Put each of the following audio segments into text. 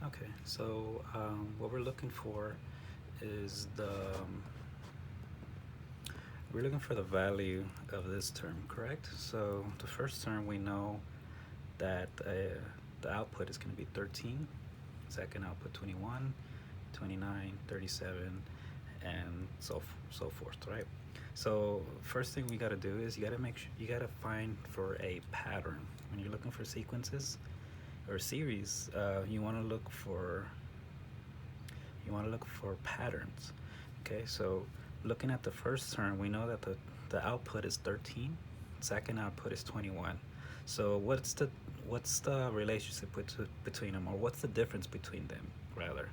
Okay, so what we're looking for is we're looking for the value of this term, correct? So the first term we know that the output is going to be 13, second output 21, 29, 37, and so forth, right? So first thing we got to do is you got to make sure you got to find for a pattern when you're looking for sequences or series. You want to look for patterns. Okay, so looking at the first term, we know that the output is 13, second output is 21. So what's the relationship between them, or what's the difference between them rather?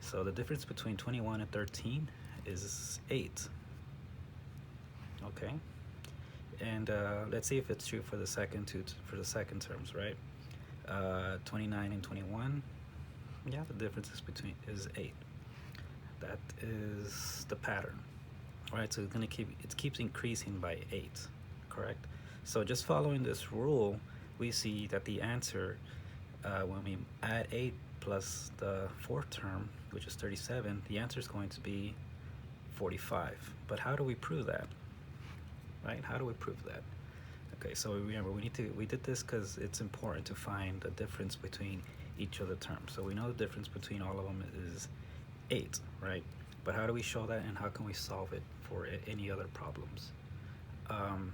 So the difference between 21 and 13 is 8. Okay, and let's see if it's true for the second terms, right? 29 and 21. Yeah, the difference is 8. That is the pattern, right? So it keeps increasing by 8, correct? So just following this rule, we see that the answer, when we add 8 plus the fourth term, which is 37, the answer is going to be 45. But how do we prove that, right? How do we prove that? Okay, so remember, we did this because it's important to find the difference between each of the terms. So we know the difference between all of them is 8, right? But how do we show that, and how can we solve it for any other problems? Um,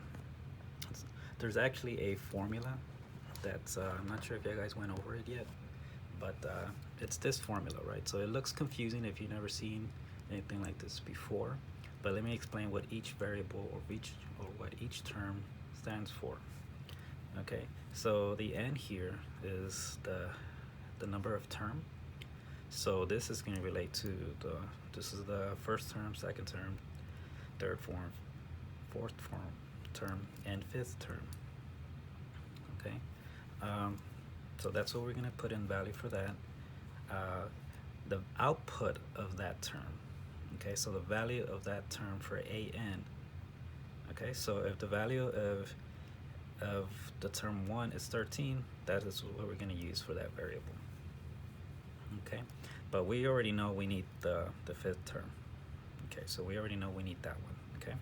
there's actually a formula that's, I'm not sure if you guys went over it yet, but it's this formula, right? So it looks confusing if you've never seen anything like this before, but let me explain what each variable or what each term stands for. Okay, so the n here is the number of term. So this is going to relate to this is the first term, second term, third form, fourth form term, and fifth term. Okay, um, so that's what we're going to put in value for that. Uh, the output of that term. Okay, so the value of that term for an. Okay, so if the value of the term 1 is 13, that is what we're going to use for that variable. Okay, but we already know we need the fifth term. Okay, so we already know we need that one. Okay,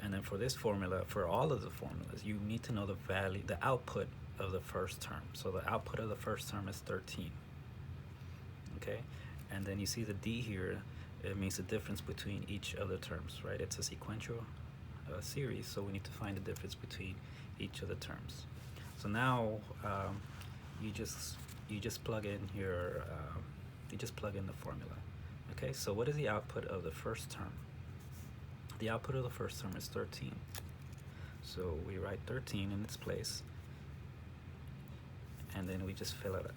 and then for this formula, for all of the formulas, you need to know the value, the output of the first term. So the output of the first term is 13. Okay, and then you see the D here, it means the difference between each of the terms, right? It's a sequential series, so we need to find the difference between each of the terms. So now you just you just plug in your you just plug in the formula. Okay, so what is the output of the first term? The output of the first term is 13. So we write 13 in its place, and then we just fill out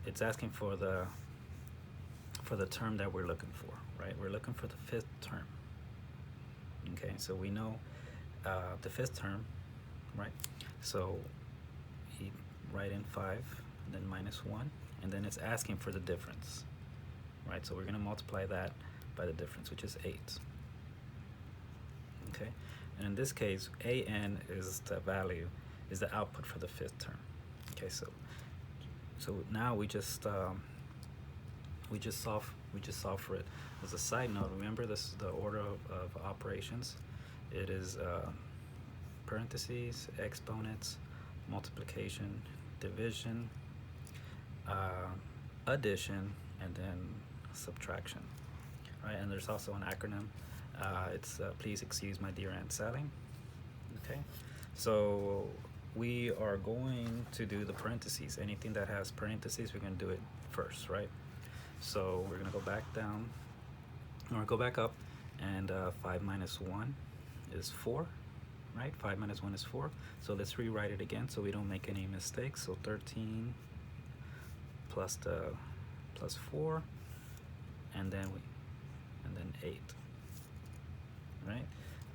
it's asking for the term that we're looking for, right? We're looking for the fifth term. Okay, so we know the fifth term, right? So you write in 5, and then minus 1, and then it's asking for the difference, right? So we're going to multiply that by the difference, which is 8. Okay, and in this case, an is the value, is the output for the fifth term. Okay, so now we just solve for it. As a side note, remember this is the order of operations. It is parentheses, exponents, multiplication, division, addition, and then subtraction. Right, and there's also an acronym. It's please excuse my dear Aunt Sally. Okay, so we are going to do the parentheses. Anything that has parentheses, we're going to do it first, right? So we're going to go back down, or go back up, and 5 minus 1 is 4, right? 5 minus 1 is 4. So let's rewrite it again so we don't make any mistakes. So 13 plus 4, and then 8, right?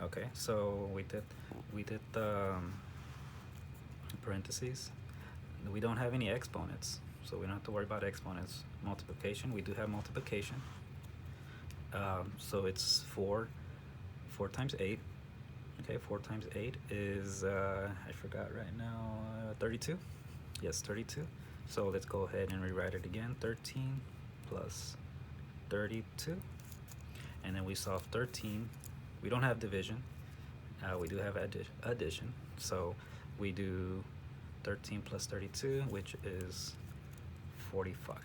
Okay, so we did the parentheses. We don't have any exponents, so we don't have to worry about exponents. Multiplication, we do have multiplication. So it's 4 times 8. Okay, 4 times 8 is I forgot right now, 32. Yes, 32. So let's go ahead and rewrite it again. 13 plus 32. And then we solve 13. We don't have division. We do have addition. So we do 13 plus 32, which is 45.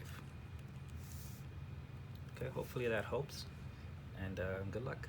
Okay, hopefully that helps. And good luck.